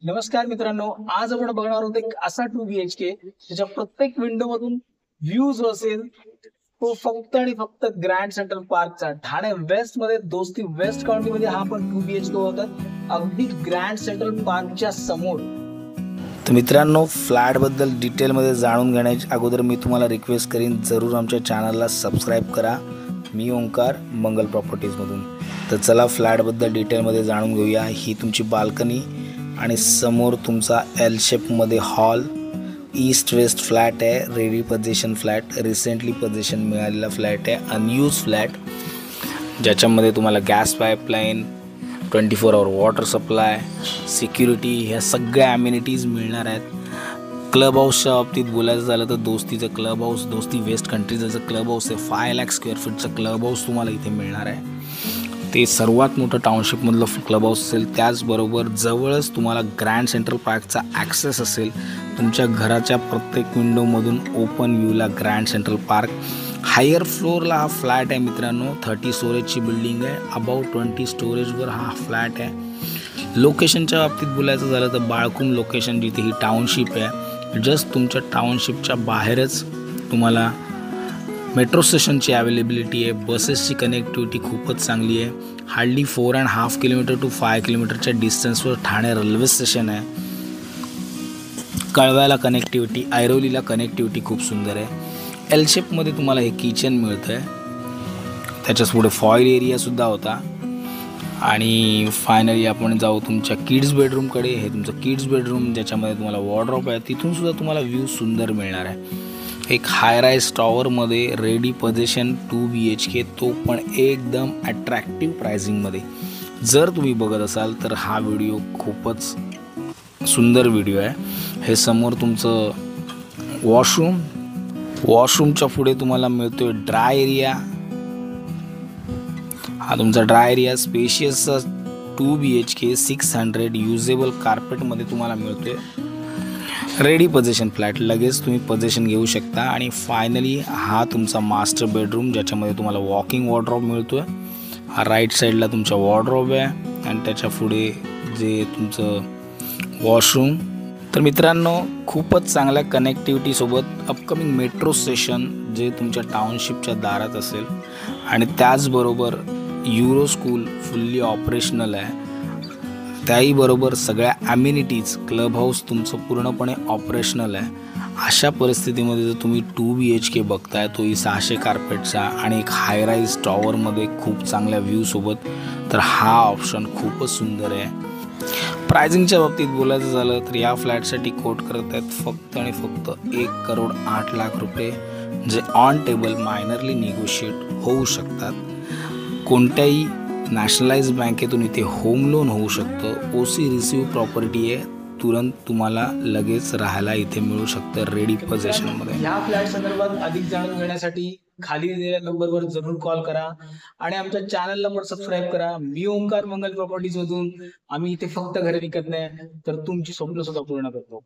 नमस्कार मित्रांनो, आज आपण बघणार आहोत एक असा 2BHK ज्याच्या प्रत्येक विंडो मधून व्ह्यू जो असेल तो फक्त आणि फक्त ग्रँड सेंट्रल पार्कचा ठाणे वेस्ट मध्ये दोस्ती वेस्ट काउंटी मध्ये हा पण 2BHK होतात अगदी ग्रँड सेंट्रल पार्कच्या समोर। तर मित्रांनो, फ्लॅट बद्दल डिटेल मध्ये जाणून घेण्याच्या अगोदर मी तुम्हाला रिक्वेस्ट करीन जरूर आमच्या चॅनलला सबस्क्राइब करा। मी ओंकार मंगल प्रॉपर्टीज मधून। तर चला फ्लॅट बद्दल डिटेल मध्ये जाणून घेऊया। ही तुमची बाल्कनी आणि समोर तुमचा एल शेप मध्ये हॉल, ईस्ट वेस्ट फ्लॅट आहे, ready position flat, recently position मिळालेला फ्लॅट आहे, अनयूज फ्लॅट ज्याच्यामध्ये तुम्हाला गॅस पाईपलाईन, 24 आवर वॉटर सप्लाय, सिक्युरिटी ह्या सगळ्या ॲम्युनिटीज मिळणार आहेत। क्लब हाऊसच्या बाबतीत बोलायचं झालं तर दोस्तीचं क्लब हाऊस, दोस्ती वेस्ट कंट्रीजचं क्लब हाऊस आहे, 5 लाख स्क्वेअर फीटचं क्लब हाऊस तुम्हाला इथे मिळणार आहे। ते सर्वात मोठं टाउनशिपमधलं क्लब हाऊस असेल, त्याचबरोबर जवळच तुम्हाला ग्रँड सेंट्रल पार्कचा ॲक्सेस असेल। तुमच्या घराच्या प्रत्येक विंडोमधून ओपन व्ह्यूला ग्रँड सेंट्रल पार्क। हायर फ्लोअरला हा फ्लॅट आहे मित्रांनो, 30 स्टोरेजची बिल्डिंग आहे, अबाउट 20 स्टोरेजवर हा फ्लॅट आहे। लोकेशनच्या बाबतीत बोलायचं झालं तर बाळकुम लोकेशन, जिथे ही टाउनशिप आहे, जस्ट तुमच्या टाउनशिपच्या बाहेरच तुम्हाला मेट्रो स्टेशनची अवेलेबिलिटी आहे, बसेसची कनेक्टिव्हिटी खूपच चांगली आहे। हार्डली 4.5 किलोमीटर टू 5 किलोमीटरच्या डिस्टन्सवर ठाणे रेल्वे स्टेशन आहे। कळव्याला कनेक्टिव्हिटी, ऐरोलीला कनेक्टिव्हिटी खूप सुंदर आहे। एल शेपमध्ये तुम्हाला हे किचन मिळतं आहे, त्याच्याच पुढे फॉईल एरियासुद्धा होता। आणि फायनली आपण जाऊ तुमच्या किड्स बेडरूमकडे। हे तुमचं किड्स बेडरूम ज्याच्यामध्ये तुम्हाला वॉर्डरोब आहे, तिथूनसुद्धा तुम्हाला व्ह्यू सुंदर मिळणार आहे। एक हाय राईज टॉवरमध्ये रेडी पोझिशन 2BHK, तो पण एकदम अट्रॅक्टिव्ह प्राइसिंगमध्ये। जर तुम्ही बघत असाल तर हा व्हिडिओ खूपच सुंदर व्हिडिओ आहे। हे समोर तुमचं वॉशरूमच्या पुढे तुम्हाला मिळतोय ड्राय एरिया। हा तुमचा dry area spacious 2BHK 600 usable कार्पेटमध्ये तुम्हाला मिळतोय। रेडी पोझिशन फ्लॅट, लगेच तुम्ही पोझिशन घेऊ शकता। आणि फायनली हा तुमचा मास्टर बेडरूम ज्याच्यामध्ये तुम्हाला वॉकिंग वॉर्डरोब मिळतोय। हा राईट साईडला तुमचा वॉर्डरोब आहे आणि त्याच्या पुढे जे तुमचं वॉशरूम। तर मित्रांनो, खूपच चांगल्या कनेक्टिव्हिटीसोबत अपकमिंग मेट्रो स्टेशन जे तुमच्या टाउनशिपच्या दारात असेल, आणि त्याचबरोबर युरो स्कूल फुल्ली ऑपरेशनल आहे, त्याही बरोबर सगळ्या ॲम्युनिटीज, क्लब हाऊस तुमचं पूर्णपणे ऑपरेशनल आहे। अशा परिस्थितीमध्ये जर तुम्ही 2BHK बघताय, तोही 600 कार्पेटचा आणि एक हाय राईज टॉवरमध्ये खूप चांगल्या व्ह्यूसोबत, तर हा ऑप्शन खूपच सुंदर आहे। प्राइसिंगच्या बाबतीत बोलायचं झालं तर या फ्लॅटसाठी कोट करत आहेत फक्त आणि फक्त 1,08,00,000 रुपये, जे ऑन टेबल मायनरली निगोशिएट होऊ शकतात। कोणत्याही नॅशनलाइज बँकेतून इथे होम लोन होऊ शकतं। OC रिसिव्ह प्रॉपर्टी आहे, तुरंत तुम्हाला लगेच राहायला इथे मिळू शकतं रेडी पोझिशनमध्ये। या फ्लॅट संदर्भात अधिक जाणून घेण्यासाठी खाली दिलेल्या नंबरवर जरूर कॉल करा आणि आमच्या चॅनलला पण सबस्क्राईब करा। मी ओंकार मंगल प्रॉपर्टीज मधून, आम्ही इथे फक्त घरे विकत नाही तर तुमची स्वप्न सुद्धा पूर्ण करतो।